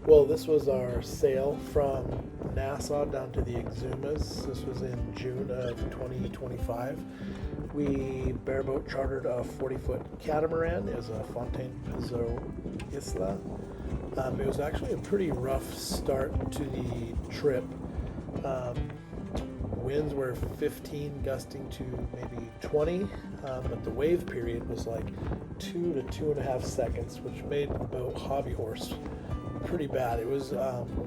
Well, this was our sail from Nassau down to the Exumas. This was in June of 2025. We bareboat chartered a 40-foot catamaran. It was a Fontaine Pizzo Isla. It was actually a pretty rough start to the trip. Winds were 15, gusting to maybe 20, but the wave period was like 2 to 2.5 seconds, which made the boat hobby horse pretty bad. It was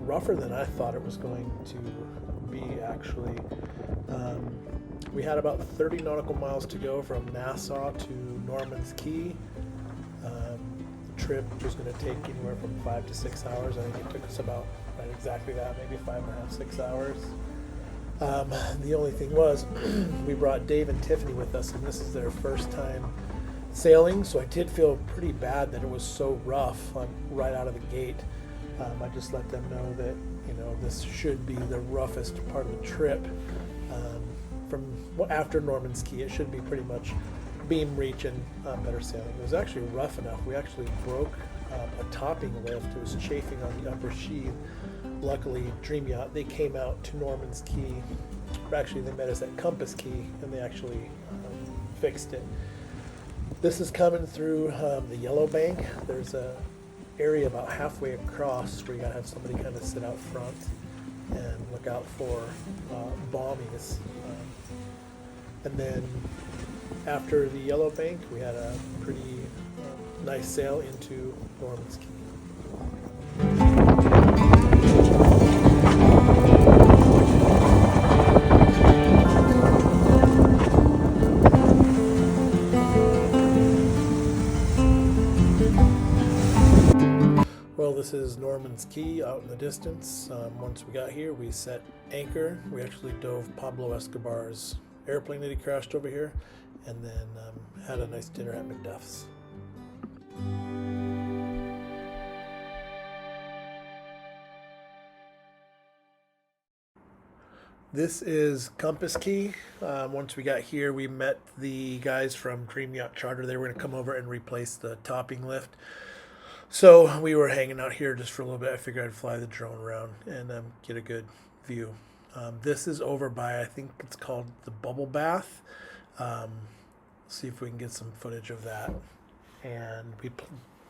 rougher than I thought it was going to be, actually. We had about 30 nautical miles to go from Nassau to Norman's Cay. The trip was going to take anywhere from 5 to 6 hours. I think it took us about exactly that, maybe 5.5, 6 hours. The only thing was, we brought Dave and Tiffany with us, and this is their first time sailing, so I did feel pretty bad that it was so rough right out of the gate. I just let them know that, this should be the roughest part of the trip. From after Norman's Cay, it should be pretty much beam reach and better sailing. It was actually rough enough. We actually broke a topping lift. It was chafing on the upper sheath. Luckily, Dream Yacht, they came out to Norman's Cay. Actually, they met us at Compass Cay, and they actually fixed it. This is coming through the Yellow Bank. There's a area about halfway across where you gotta have somebody kind of sit out front and look out for bommies. And then after the Yellow Bank, we had a pretty nice sail into Norman's Cay. Well, this is Norman's Cay out in the distance. Once we got here, we set anchor. We actually dove Pablo Escobar's airplane that he crashed over here, and then had a nice dinner at McDuff's. This is Compass Cay. Once we got here, we met the guys from Dream Yacht Charter. They were going to come over and replace the topping lift. So we were hanging out here just for a little bit. I figured I'd fly the drone around and get a good view. This is over by, I think it's called the Bubble Bath. See if we can get some footage of that. And we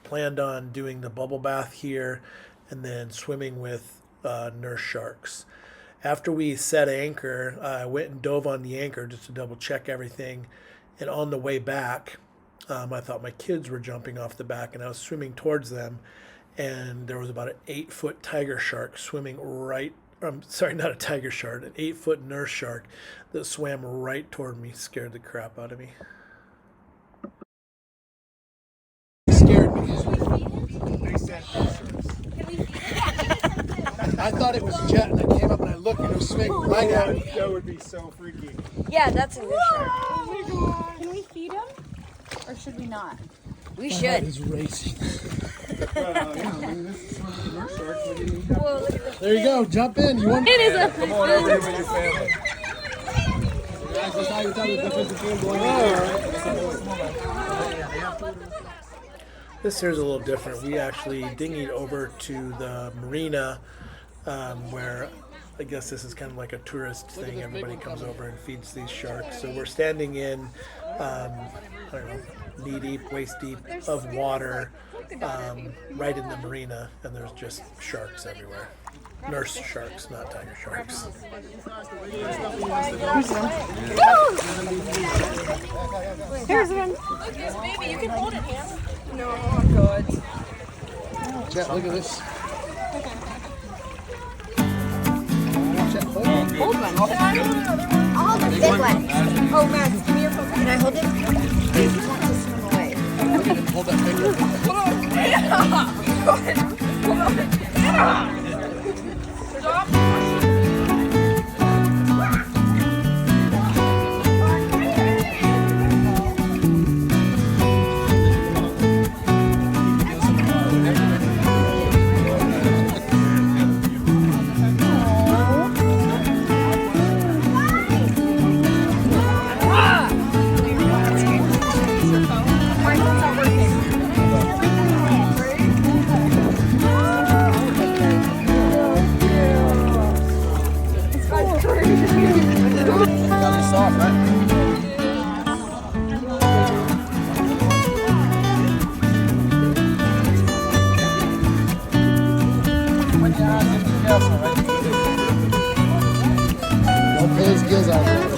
planned on doing the bubble bath here and then swimming with nurse sharks. After we set anchor, I went and dove on the anchor just to double check everything. And on the way back, I thought my kids were jumping off the back, and I was swimming towards them, and there was about an 8-foot tiger shark swimming right, sorry, not a tiger shark, an 8-foot nurse shark that swam right toward me. Scared the crap out of me. It scared me. They said I thought it was a jet, and I came up and I looked, and it was swimming right at me. That would be so freaky. Yeah, that's a nurse shark. Oh my god. Can we feed him? Or should we not? We My should. heart is racing. Whoa, look at this. There you go. Jump in. You want? It is a. Come on over here with your family. This here's a little different. We actually dinghied over to the Marina, where I guess this is kind of like a tourist thing. Everybody comes over and feeds these sharks. So we're standing in, I don't know, knee deep, waist deep of water, right in the marina, and there's just sharks everywhere. Nurse sharks, not tiger sharks. Here's one. Look, this baby, you can hold it, Ham. No, I'm good. Chet, look at this. Hold one. I'll hold the big one. Oh, Max, give me your phone. Can I hold it? Please, you want to swim away. Hold that finger. Hold on. Don't pull his gills out.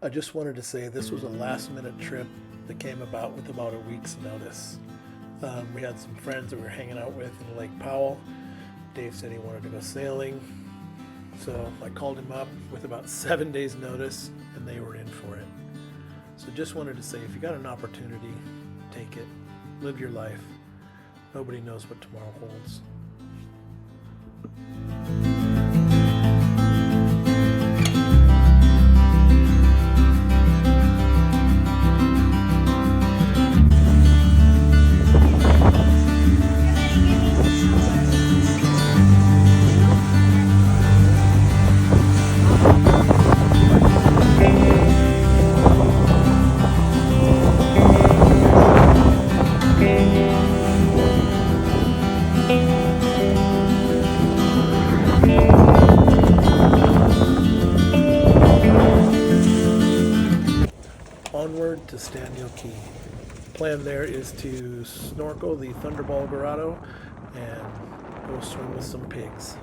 I just wanted to say this was a last-minute trip that came about with about a week's notice. We had some friends that we were hanging out with in Lake Powell. Dave said he wanted to go sailing, so I called him up with about 7 days notice, and they were in for it. So just wanted to say, if you got an opportunity, take it. Live your life. Nobody knows what tomorrow holds. Onward to Staniel Key. Plan there is to snorkel the Thunderball Grotto and go swim with some pigs.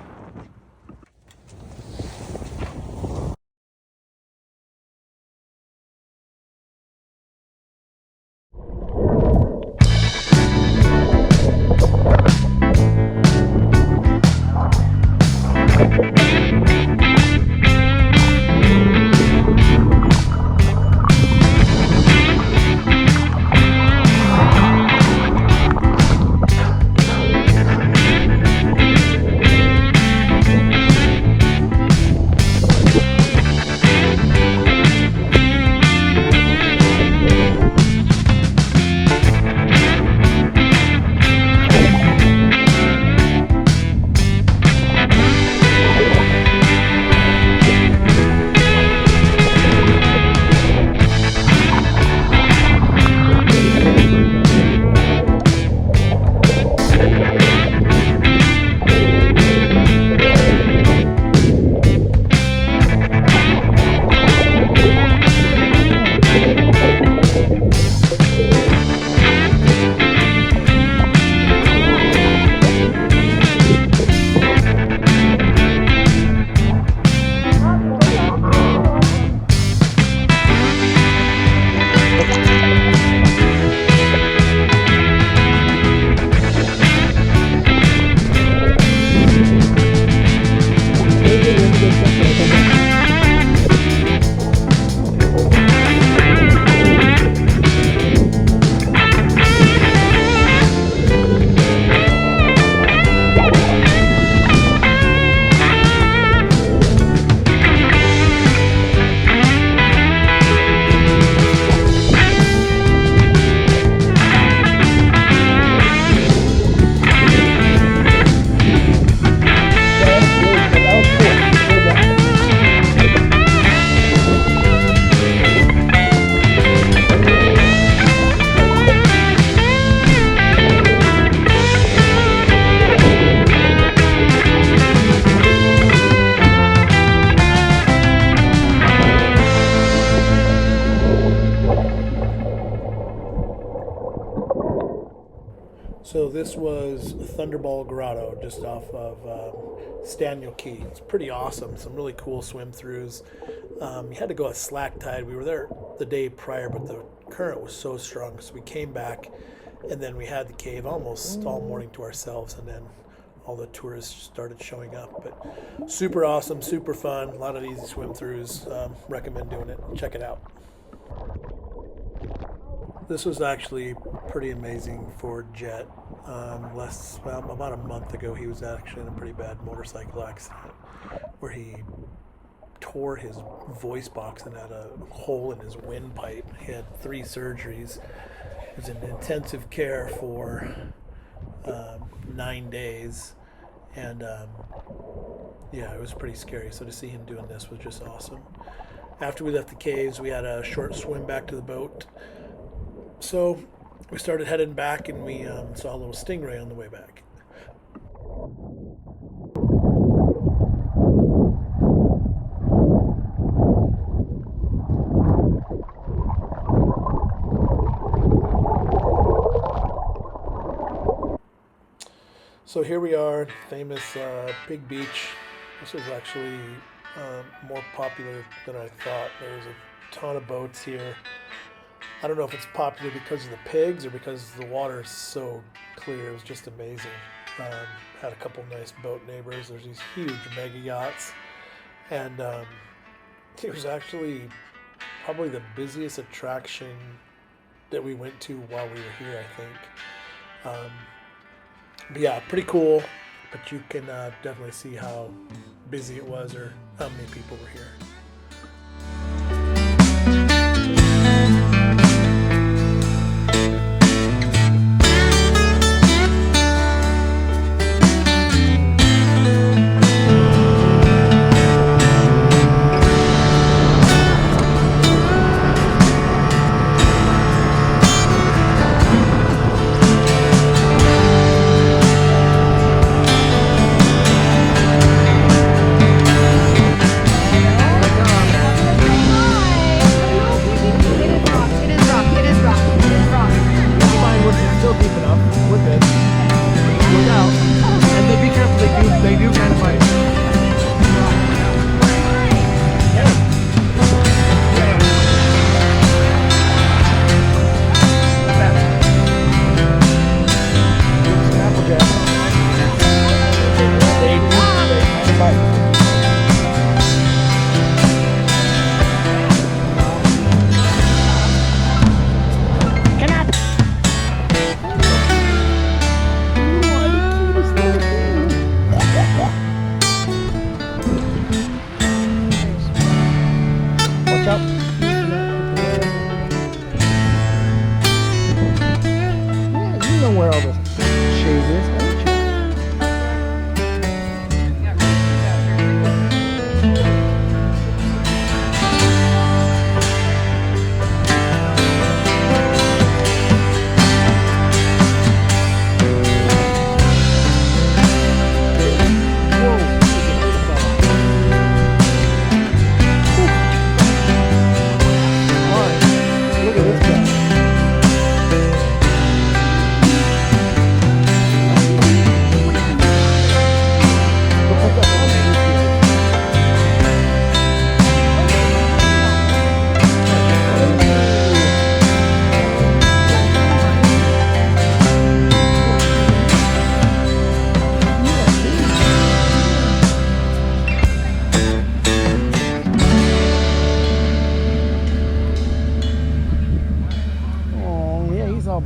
So this was Thunderball Grotto, just off of Staniel Key. It's pretty awesome. Some really cool swim throughs. You had to go at slack tide. We were there the day prior, but the current was so strong, so we came back, and then we had the cave almost all morning to ourselves, and then all the tourists started showing up. But super awesome, super fun. A lot of easy swim throughs. Recommend doing it. Check it out. This was actually pretty amazing for Jet. About a month ago, he was actually in a pretty bad motorcycle accident where he tore his voice box and had a hole in his windpipe. He had 3 surgeries, was in intensive care for 9 days, and yeah, it was pretty scary. So to see him doing this was just awesome. After we left the caves, we had a short swim back to the boat. So we started heading back, and we saw a little stingray on the way back. So here we are, famous Big Beach. This was actually more popular than I thought. There's a ton of boats here. I don't know if it's popular because of the pigs or because the water is so clear. It was just amazing. Had a couple nice boat neighbors. There's these huge mega yachts. And it was actually probably the busiest attraction that we went to while we were here, I think. But yeah, pretty cool, but you can definitely see how busy it was or how many people were here.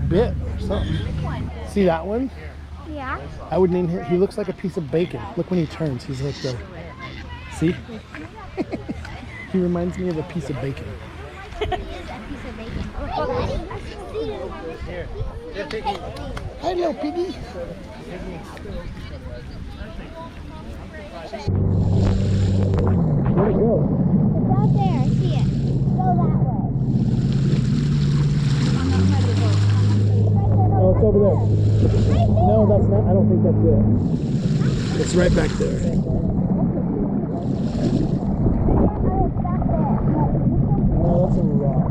Bit or something. See that one? Yeah. I would name him. He looks like a piece of bacon. Look when he turns. He's like the. See? He reminds me of a piece of bacon. Hello, piggy. Where'd it go? It's out there. I see it. Go that way. Oh, it's over there. No, that's not. I don't think that's it. It's right back there. Oh, that's a rock.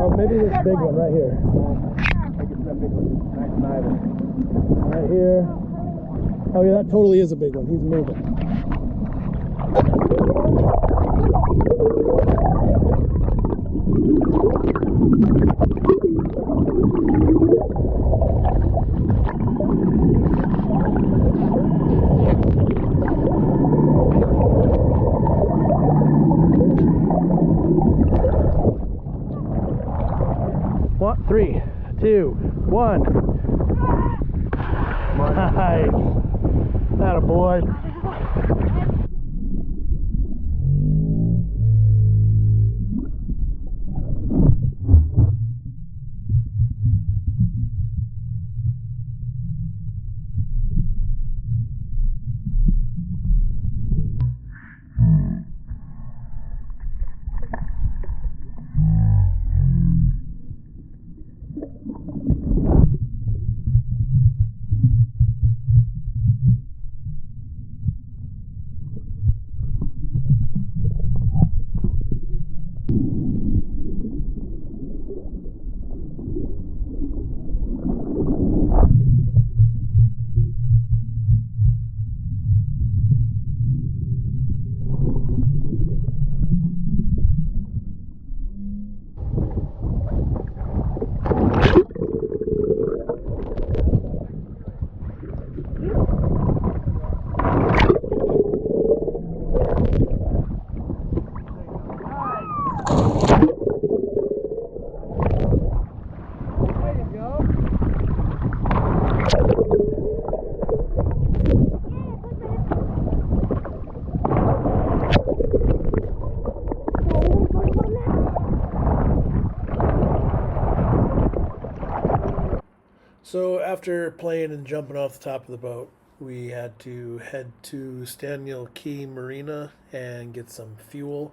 Oh, maybe this big one right here. Right here. Oh yeah, that totally is a big one. He's moving. What? 3, 2, 1. Nice. Atta boy. So after playing and jumping off the top of the boat, we had to head to Staniel Key Marina and get some fuel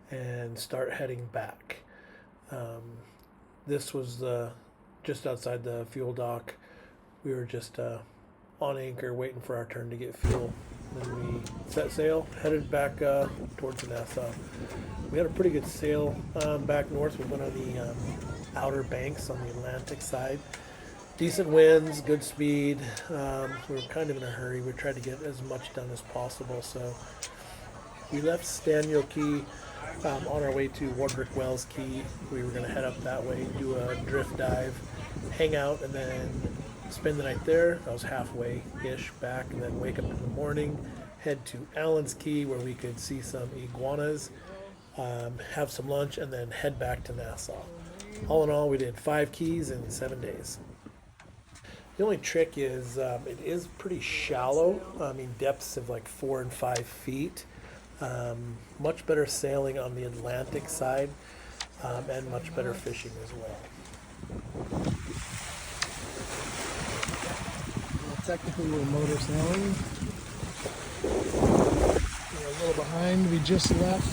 and start heading back. This was just outside the fuel dock. We were just on anchor waiting for our turn to get fuel. Then we set sail, headed back towards Nassau. We had a pretty good sail back north. We went on the outer banks on the Atlantic side. Decent winds, good speed. We were kind of in a hurry. We tried to get as much done as possible. So we left Staniel Key on our way to Wardrick Wells Key. We were going to head up that way, do a drift dive, hang out, and then spend the night there. I was halfway-ish back, and then wake up in the morning, head to Allen's Key where we could see some iguanas, have some lunch, and then head back to Nassau. All in all, we did 5 keys in 7 days. The only trick is it is pretty shallow. I mean, depths of like 4 and 5 feet. Much better sailing on the Atlantic side, and much better fishing as well. Technically, we're motor sailing. We're a little behind. We just left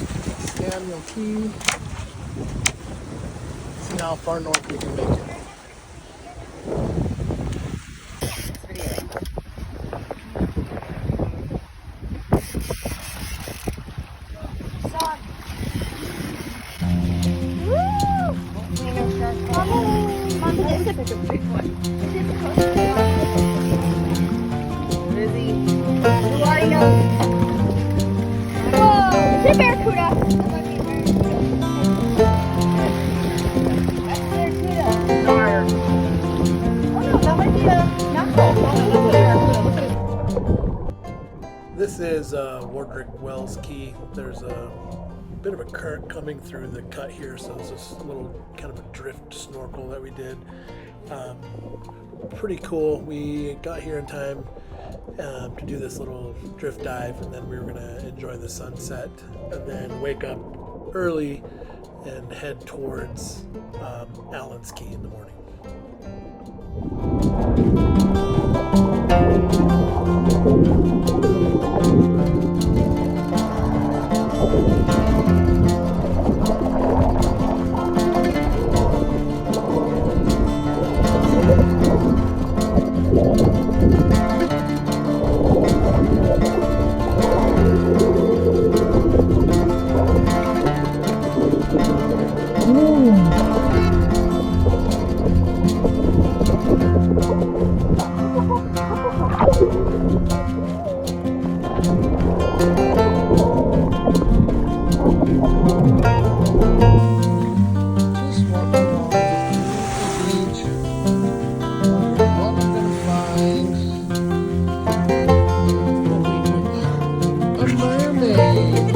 Staniel Key. See how far north we can make it. This is Wardrick Wells Key. There's a bit of a current coming through the cut here, so it's this little kind of a drift snorkel that we did. Pretty cool. We got here in time to do this little drift dive, and then we were going to enjoy the sunset and then wake up early and head towards Allen's Key in the morning. A mermaid!